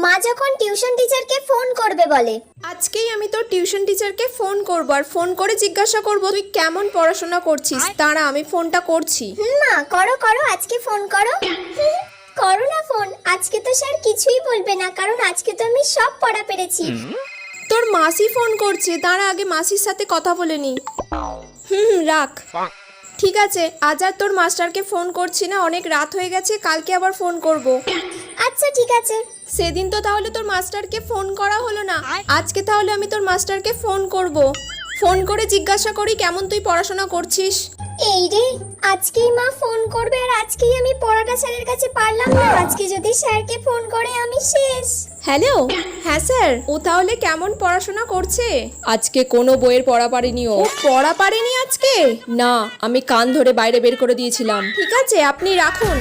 মা যখন টিউশন টিচারকে ফোন করবে বলে। আজকেই আমি তোর টিউশন টিচারকে ফোন করব আর ফোন করে জিজ্ঞাসা করব তুই কেমন পড়াশোনা করছিস। দাঁড়া আমি ফোনটা করছি। মা করো করো, আজকে ফোন করো। করো না ফোন, আজকে তো স্যার কিছুই বলবে না, কারণ আজকে তো আমি সব পড়া পেরেছি। তোর মাসি ফোন করছে, দাঁড়া আগে মাসির সাথে কথা বলে নি। রাখ। ঠিক আছে, আজ আর তোর মাস্টারকে ফোন করছি না, অনেক রাত হয়ে গেছে, কালকে আবার ফোন করব। আচ্ছা ঠিক আছে। সেদিন তো তাহলে তোর মাস্টারকে ফোন করা হলো না, আজকে তাহলে আমি তোর মাস্টারকে ফোন করব। ফোন করে জিজ্ঞাসা করি কেমন তুই পড়াশোনা করছিস। এই রে, আজকেই মা ফোন করবে আর আজকেই আমি পড়াটা স্যারের কাছে পারলাম না। আজকে যদি স্যারকে ফোন করে আমি শেষ। হ্যালো, হ্যাঁ স্যার, ও তাহলে কেমন পড়াশোনা করছে? আজকে কোনো বইয়ের পড়া পারেনি। ও পড়া পারেনি আজকে? না, আমি কান ধরে বাইরে বের করে দিয়েছিলাম। ঠিক আছে, আপনি রাখুন।